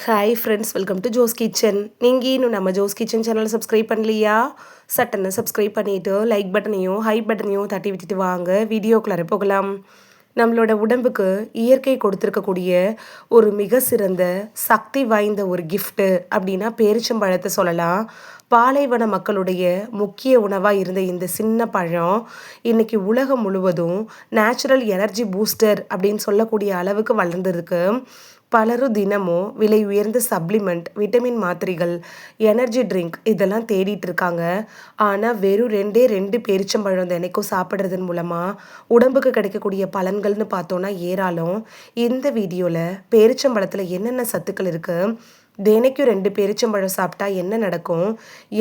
Hi friends, welcome to Jo's kitchen. நீங்கள் இன்னும் நம்ம ஜோஸ் கிச்சன் சேனலை சப்ஸ்கிரைப் பண்ணலையா? சட்டனை சப்ஸ்கிரைப் பண்ணிவிட்டு லைக் பட்டனையும் ஹை பட்டனையும் தட்டி விட்டுட்டு வாங்க வீடியோக்குள்ளார போகலாம். நம்மளோட உடம்புக்கு இயற்கை கொடுத்துருக்கக்கூடிய ஒரு மிக சிறந்த சக்தி வாய்ந்த ஒரு கிஃப்ட்டு அப்படின்னா பேரிச்சம்பழத்தை சொல்லலாம். பாலைவன மக்களுடைய முக்கிய உணவாக இருந்த இந்த சின்ன பழம் இன்னைக்கு உலகம் முழுவதும் நேச்சுரல் எனர்ஜி பூஸ்டர் அப்படின்னு சொல்லக்கூடிய அளவுக்கு வளர்ந்துருக்கு. பலரும் தினமும் விலை உயர்ந்த சப்ளிமெண்ட், விட்டமின் மாத்திரைகள், எனர்ஜி ட்ரிங்க் இதெல்லாம் தேடிட்டு இருக்காங்க. ஆனால் வெறும் ரெண்டு பேரிச்சம்பழம் தினைக்கும் சாப்பிட்றதன் மூலமாக உடம்புக்கு கிடைக்கக்கூடிய பலன்கள்னு பார்த்தோன்னா ஏராளம். இந்த வீடியோவில் பேரிச்சம்பழத்தில் என்னென்ன சத்துக்கள் இருக்குது, தினைக்கும் 2 பேரிச்சம்பழம் சாப்பிட்டா என்ன நடக்கும்,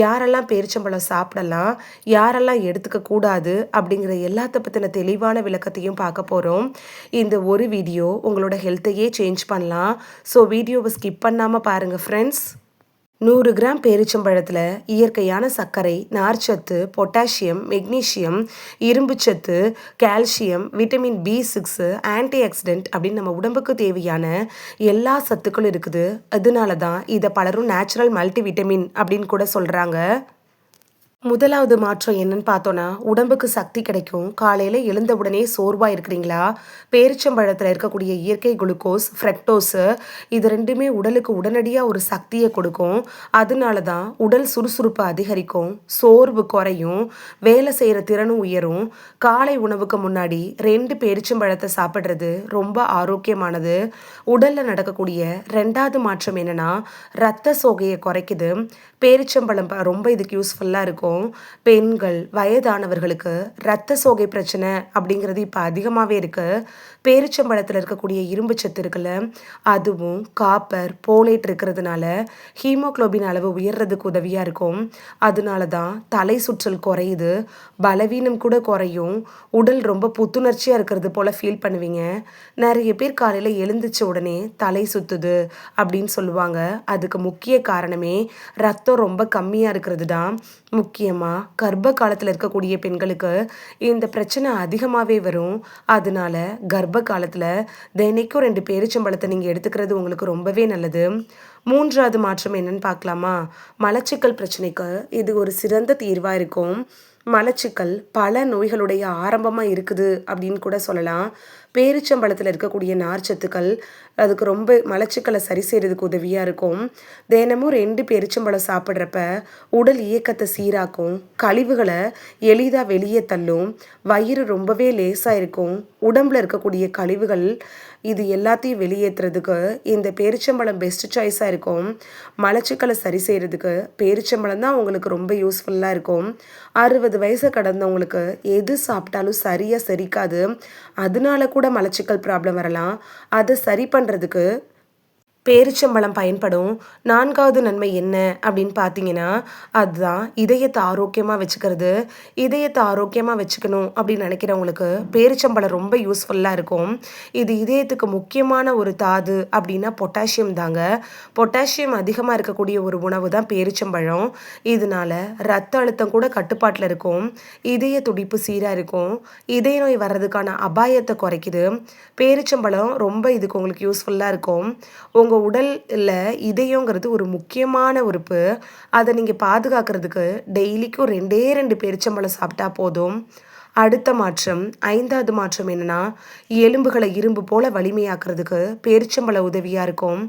யாரெல்லாம் பேரிச்சம்பழம் சாப்பிடலாம், யாரெல்லாம் எடுத்துக்க கூடாது அப்படிங்கிற எல்லாத்த பற்றின தெளிவான விளக்கத்தையும் பார்க்க போகிறோம். இந்த ஒரு வீடியோ உங்களோட ஹெல்த்தையே சேஞ்ச் பண்ணலாம். ஸோ வீடியோவை ஸ்கிப் பண்ணாமல் பாருங்கள் ஃப்ரெண்ட்ஸ். 100 கிராம் பேரிச்சம்பழத்தில் இயற்கையான சர்க்கரை, நார்ச்சத்து, பொட்டாசியம், மெக்னீஷியம், இரும்புச்சத்து, calcium, vitamin B6, anti accident அப்படின்னு நம்ம உடம்புக்கு தேவையான எல்லா சத்துக்களும் இருக்குது. அதனால தான் இதை பலரும் நேச்சுரல் மல்டி விட்டமின் அப்படின்னு கூட சொல்கிறாங்க. முதலாவது மாற்றம் என்னன்னு பார்த்தோன்னா, உடம்புக்கு சக்தி கிடைக்கும். காலையில் எழுந்த உடனே சோர்வாக இருக்கிறீங்களா? பேரிச்சம்பழத்தில் இருக்கக்கூடிய இயற்கை குளுக்கோஸ், ஃப்ரக்டோஸு இது ரெண்டுமே உடலுக்கு உடனடியாக ஒரு சக்தியை கொடுக்கும். அதனால தான் உடல் சுறுசுறுப்பு அதிகரிக்கும், சோர்வு குறையும், வேலை செய்கிற திறனும் உயரும். காலை உணவுக்கு முன்னாடி 2 பேரிச்சம்பழத்தை சாப்பிட்றது ரொம்ப ஆரோக்கியமானது. உடலில் நடக்கக்கூடிய 2வது மாற்றம் என்னென்னா, இரத்த சோகையை குறைக்குது. பேரிச்சம்பழம் ரொம்ப இதுக்கு யூஸ்ஃபுல்லாக இருக்கும். பெண்கள், வயதானவர்களுக்கு இரத்த சோகை பிரச்சனை அப்படிங்கிறது இப்போ அதிகமாகவே இருக்குது. பேரிச்சம்பழத்தில் இருக்கக்கூடிய இரும்பு சத்து இருக்குல்ல, அதுவும் காப்பர், போலேட் இருக்கிறதுனால ஹீமோக்ளோபின் அளவு உயர்றதுக்கு உதவியாக இருக்கும். அதனால தான் தலை சுற்றல் குறையுது, பலவீனம் கூட குறையும், உடல் ரொம்ப புத்துணர்ச்சியாக இருக்கிறது போல் ஃபீல் பண்ணுவீங்க. நிறைய பேர் காலையில் எழுந்திரிச்ச உடனே தலை சுற்றுது அப்படின்னு சொல்லுவாங்க. அதுக்கு முக்கிய காரணமே ரத்தம் ரொம்ப கம்மியாக இருக்கிறது தான். முக்கியமாக கர்ப்ப காலத்தில் இருக்கக்கூடிய பெண்களுக்கு இந்த பிரச்சனை அதிகமாகவே வரும். அதனால கர்ப்ப காலத்தில் தினைக்கும் 2 பேரிச்சம்பழத்தை நீங்கள் எடுத்துக்கிறது உங்களுக்கு ரொம்பவே நல்லது. 3வது மாற்றம் என்னன்னு பார்க்கலாமா? மலச்சிக்கல் பிரச்சனைக்கு இது ஒரு சிறந்த தீர்வாக இருக்கும். மலச்சிக்கல் பல நோய்களுடைய ஆரம்பமாக இருக்குது அப்படின்னு கூட சொல்லலாம். பேரிச்சம்பழத்தில் இருக்கக்கூடிய நார்ச்சத்துக்கள் அதுக்கு ரொம்ப மலச்சிக்கலை சரி செய்கிறதுக்கு உதவியாக இருக்கும். தினமும் 2 பேரிச்சம்பழம் சாப்பிட்றப்ப உடல் இயக்கத்தை சீராக்கும், கழிவுகளை எளிதாக வெளியே தள்ளும், வயிறு ரொம்பவே லேசாக இருக்கும். உடம்புல இருக்கக்கூடிய கழிவுகள் இது எல்லாத்தையும் வெளியேற்றுறதுக்கு இந்த பேரிச்சம்பழம் பெஸ்ட் சாய்ஸாக இருக்கும். மலச்சிக்கலை சரி செய்கிறதுக்கு பேரிச்சம்பழம் தான் உங்களுக்கு ரொம்ப யூஸ்ஃபுல்லாக இருக்கும். 60 வயசை கடந்தவங்களுக்கு எது சாப்பிட்டாலும் சரியாக செரிக்காது. அதனால கூட மலச்சிக்கல் ப்ராப்ளம் வரலாம். அதை சரி பண்ணுறதுக்கு பேரிச்சம்பழம் பயன்படும். 4வது நன்மை என்ன அப்படின்னு பார்த்தீங்கன்னா, அதுதான் இதயத்தை ஆரோக்கியமாக வச்சுக்கிறது. இதயத்தை ஆரோக்கியமாக வச்சுக்கணும் அப்படின்னு நினைக்கிறவங்களுக்கு பேரிச்சம்பழம் ரொம்ப யூஸ்ஃபுல்லாக இருக்கும். இது இதயத்துக்கு முக்கியமான ஒரு தாது அப்படின்னா பொட்டாசியம் தாங்க. பொட்டாசியம் அதிகமாக இருக்கக்கூடிய ஒரு உணவு தான் பேரிச்சம்பழம். இதனால ரத்த அழுத்தம் கூட கட்டுப்பாட்டில் இருக்கும், இதய துடிப்பு சீராக இருக்கும், இதய நோய் வர்றதுக்கான அபாயத்தை குறைக்குது. பேரிச்சம்பழம் ரொம்ப இதுக்கு உங்களுக்கு யூஸ்ஃபுல்லாக இருக்கும். உங்கள் உடலில் இதயங்கிறது ஒரு முக்கியமான உறுப்பு. அதை நீங்கள் பாதுகாக்கிறதுக்கு டெய்லிக்கும் 2 பேரிச்சம்பழம் சாப்பிட்டா போதும். அடுத்த மாற்றம், 5வது மாற்றம் என்னென்னா, எலும்புகளை இரும்பு போல் வலிமையாக்குறதுக்கு பேரிச்சம்பழம் உதவியாக இருக்கும்.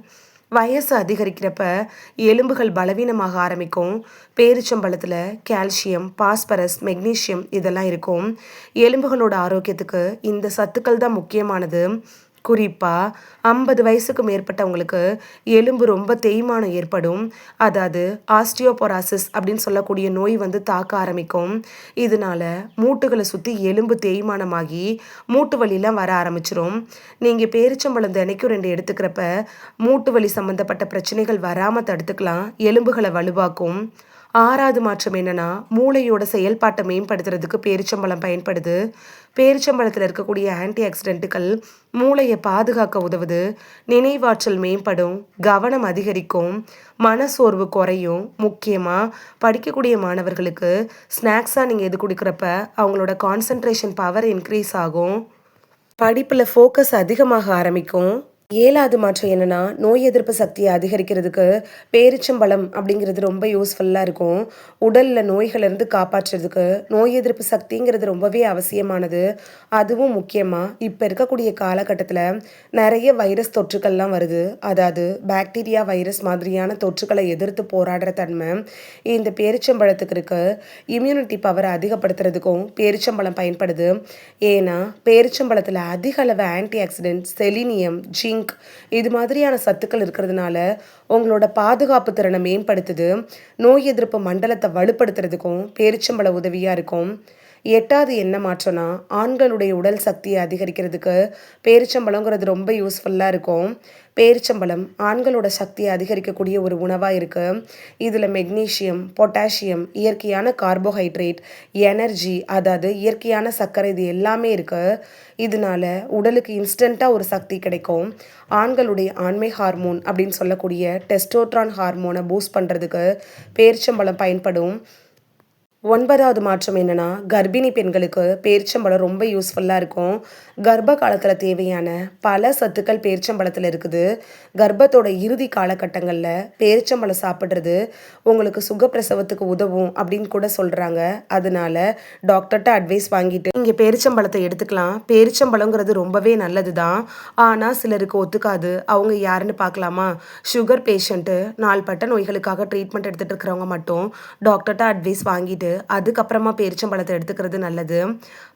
வயசு அதிகரிக்கிறப்ப எலும்புகள் பலவீனமாக ஆரம்பிக்கும். பேரிச்சம்பழத்தில் கால்சியம், பாஸ்பரஸ், மெக்னீஷியம் இதெல்லாம் இருக்கும். எலும்புகளோட ஆரோக்கியத்துக்கு இந்த சத்துக்கள் தான் முக்கியமானது. குறிப்பாக 50 வயசுக்கு மேற்பட்டவங்களுக்கு எலும்பு ரொம்ப தேய்மானம் ஏற்படும். அதாவது ஆஸ்டியோபொராசிஸ் அப்படின்னு சொல்லக்கூடிய நோய் தாக்க ஆரம்பிக்கும். இதனால மூட்டுகளை சுற்றி எலும்பு தேய்மானமாகி மூட்டு வலிலாம் வர ஆரம்பிச்சிரும். நீங்கள் பேரிச்சம்பழம் தினைக்கும் 2 எடுத்துக்கிறப்ப மூட்டு வலி சம்மந்தப்பட்ட பிரச்சனைகள் வராமல் தடுத்துக்கலாம், எலும்புகளை வலுவாக்கும். 6வது மாற்றம் என்னென்னா, மூளையோட செயல்பாட்டை மேம்படுத்துறதுக்கு பேரிச்சம்பழம் பயன்படுது. பேரிச்சம்பழத்தில் இருக்கக்கூடிய ஆன்டி ஆக்சிடென்ட்டுகள் மூளையை பாதுகாக்க உதவுது. நினைவாற்றல் மேம்படும், கவனம் அதிகரிக்கும், மனசோர்வு குறையும். முக்கியமாக படிக்கக்கூடிய மாணவர்களுக்கு ஸ்நாக்ஸாக நீங்கள் எது கொடுக்குறப்ப அவங்களோட கான்சன்ட்ரேஷன் பவர் இன்க்ரீஸ் ஆகும், படிப்பில் ஃபோக்கஸ் அதிகமாக ஆரம்பிக்கும். 7வது மாற்றம் என்னன்னா, நோய் எதிர்ப்பு சக்தியை அதிகரிக்கிறதுக்கு பேரிச்சம்பழம் அப்படிங்கிறது ரொம்ப யூஸ்ஃபுல்லா இருக்கும். உடல்ல நோய்களிலிருந்து காப்பாற்றுறதுக்கு நோய் எதிர்ப்பு சக்திங்கிறது ரொம்பவே அவசியமானது. அதுவும் முக்கியமா இப்ப இருக்கக்கூடிய காலகட்டத்தில நெறைய வைரஸ் தொற்றுக்கள்லாம் வருது. அதாவது பாக்டீரியா, வைரஸ் மாதிரியான தொற்றுக்களை எதிர்த்து போராடுற தன்மை இந்த பேரிச்சம்பழத்துக்கு இருக்கு. இம்யூனிட்டி பவரை அதிகப்படுத்துறதுக்கும் பேரிச்சம்பழம் பயன்படுது. ஏன்னா, பேரிச்சம்பழத்தில அதிக அளவு ஆன்டி ஆக்சிடென்ட், செலினியம், ஜிங்க் இது மாதிரியான சத்துக்கள் இருக்கிறதுனால உங்களோட பாதுகாப்பு திறனை மேம்படுத்துது. நோய் எதிர்ப்பு மண்டலத்தை வலுப்படுத்துறதுக்கும் பேரிச்சம்பழம் உதவியா இருக்கும். 8வது என்ன மாற்றம்னா, ஆண்களுடைய உடல் சக்தியை அதிகரிக்கிறதுக்கு பேரிச்சம்பழங்கிறது ரொம்ப யூஸ்ஃபுல்லாக இருக்கும். பேரிச்சம்பழம் ஆண்களோட சக்தியை அதிகரிக்கக்கூடிய ஒரு உணவாக இருக்குது. இதில் மெக்னீஷியம், பொட்டாசியம், இயற்கையான கார்போஹைட்ரேட், எனர்ஜி அதாவது இயற்கையான சர்க்கரை இது எல்லாமே இருக்குது. இதனால உடலுக்கு இன்ஸ்டண்ட்டாக ஒரு சக்தி கிடைக்கும். ஆண்களுடைய ஆண்மை ஹார்மோன் அப்படின்னு சொல்லக்கூடிய டெஸ்டோட்ரான் ஹார்மோனை பூஸ்ட் பண்ணுறதுக்கு பேரிச்சம்பழம் பயன்படும். 9வது மாற்றம் என்னன்னா, கர்ப்பிணி பெண்களுக்கு பேரிச்சம்பழம் ரொம்ப யூஸ்ஃபுல்லாக இருக்கும். கர்ப்ப காலத்தில் தேவையான பல சத்துக்கள் பேரிச்சம்பழத்தில் இருக்குது. கர்ப்பத்தோட இறுதி காலகட்டங்களில் பேரிச்சம்பழம் சாப்பிட்றது உங்களுக்கு சுகப்பிரசவத்துக்கு உதவும் அப்படின்னு கூட சொல்கிறாங்க. அதனால டாக்டர்கிட்ட அட்வைஸ் வாங்கிட்டு இங்கே பேரிச்சம்பழத்தை எடுத்துக்கலாம். பேரிச்சம்பழங்கிறது ரொம்பவே நல்லது தான். ஆனால் சிலருக்கு ஒத்துக்காது. அவங்க யாருன்னு பார்க்கலாமா? சுகர் பேஷண்ட்டு, நாள்பட்ட நோய்களுக்காக ட்ரீட்மெண்ட் எடுத்துகிட்டு இருக்கிறவங்க மட்டும் டாக்டர்கிட்ட அட்வைஸ் வாங்கிட்டு அதுக்கப்புறமா பேரிச்சம்பழத்தை எடுத்துக்கிறது நல்லது.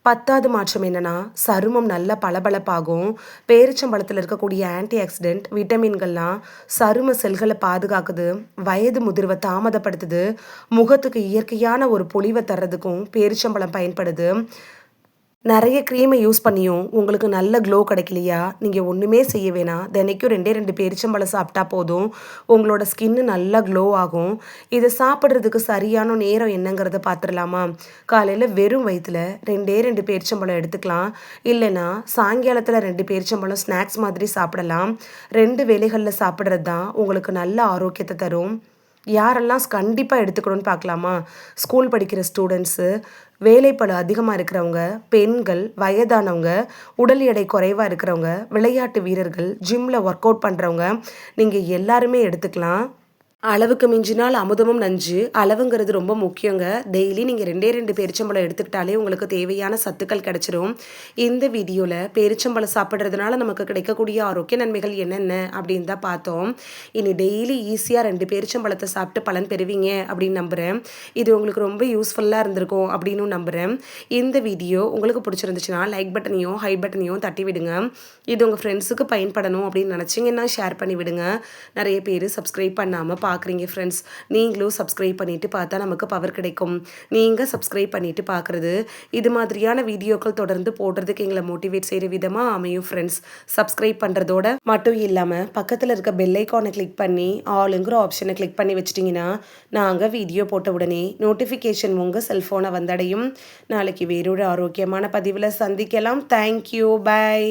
10வது மாற்றம் என்னன்னா, சருமம் நல்ல பளபளப்பாகும். பேரிச்சம்பழத்தில் இருக்கக்கூடிய ஆன்டி ஆக்சிடென்ட், விட்டமின்கள்லாம் சரும செல்களை பாதுகாக்குது. வயது முதிர்வை தாமதப்படுத்துது. முகத்துக்கு இயற்கையான ஒரு பொலிவை தர்றதுக்கும் பேரிச்சம்பழம் பயன்படுது. நிறைய க்ரீமை யூஸ் பண்ணியும் உங்களுக்கு நல்ல க்ளோ கிடைக்கலையா? நீங்கள் ஒன்றுமே செய்ய வேணாம். தினைக்கும் 2 பேரிச்சம்பழம் சாப்பிட்டா போதும். உங்களோட ஸ்கின்னு நல்லா க்ளோ ஆகும். இதை சாப்பிட்றதுக்கு சரியான நேரம் என்னங்கிறத பார்த்துடலாமா? காலையில் வெறும் வயிற்றில் 2 பேரிச்சம்பழம் எடுத்துக்கலாம். இல்லைன்னா சாயங்காலத்தில் 2 பேரிச்சம்பழம் ஸ்நாக்ஸ் மாதிரி சாப்பிடலாம். 2 வேளைகளில் சாப்பிட்றது தான் உங்களுக்கு நல்ல ஆரோக்கியத்தை தரும். யாரெல்லாம் கண்டிப்பாக எடுத்துக்கணும்னு பார்க்கலாமா? ஸ்கூல் படிக்கிற ஸ்டூடெண்ட்ஸு, வேலைப்பளு அதிகமாக இருக்கிறவங்க, பெண்கள், வயதானவங்க, உடல் எடை குறைவாக இருக்கிறவங்க, விளையாட்டு வீரர்கள், ஜிம்மில் ஒர்க் அவுட் பண்ணுறவங்க, நீங்கள் எல்லாருமே எடுத்துக்கலாம். அளவுக்கு மிஞ்சினால் அமுதமும் நஞ்சு. அளவுங்கிறது ரொம்ப முக்கியங்க. டெய்லி நீங்கள் 2 பேரிச்சம்பழம் எடுத்துக்கிட்டாலே உங்களுக்கு தேவையான சத்துக்கள் கிடைச்சிரும். இந்த வீடியோவில் பேரிச்சம்பழம் சாப்பிட்றதுனால நமக்கு கிடைக்கக்கூடிய ஆரோக்கிய நன்மைகள் என்னென்ன அப்படின்னு தான் பார்த்தோம். இனி டெய்லி ஈஸியாக 2 பேரிச்சம்பழத்தை சாப்பிட்டு பலன் பெறுவீங்க அப்படின்னு நம்புகிறேன். இது உங்களுக்கு ரொம்ப யூஸ்ஃபுல்லாக இருந்திருக்கும் அப்படின்னு நம்புகிறேன். இந்த வீடியோ உங்களுக்கு பிடிச்சிருந்துச்சுன்னா லைக் பட்டனையும் ஹை பட்டனையும் தட்டி விடுங்க. இது உங்கள் ஃப்ரெண்ட்ஸுக்கு பயன்படணும் அப்படின்னு நினச்சிங்கன்னா ஷேர் பண்ணி விடுங்க. நிறைய பேர் சப்ஸ்கிரைப் பண்ணாமல் பார்க்குறீங்க ஃப்ரெண்ட்ஸ். நீங்களும் சப்ஸ்கிரைப் பண்ணிவிட்டு பார்த்தா நமக்கு பவர் கிடைக்கும். நீங்கள் சப்ஸ்கிரைப் பண்ணிவிட்டு பார்க்குறது இது மாதிரியான வீடியோக்கள் தொடர்ந்து போடுறதுக்கு எங்களை மோட்டிவேட் செய்கிற விதமாக அமையும் ஃப்ரெண்ட்ஸ். சப்ஸ்கிரைப் பண்ணுறதோட மட்டும் இல்லாமல் பக்கத்தில் இருக்க பெல் ஐக்கானை கிளிக் பண்ணி ஆளுங்கிற ஆப்ஷனை கிளிக் பண்ணி வச்சிட்டிங்கன்னா நாங்கள் வீடியோ போட்ட உடனே நோட்டிஃபிகேஷன் உங்கள் செல்ஃபோனை வந்தடையும். நாளைக்கு வேறொரு ஆரோக்கியமான பதிவில் சந்திக்கலாம். தேங்க்யூ. பை.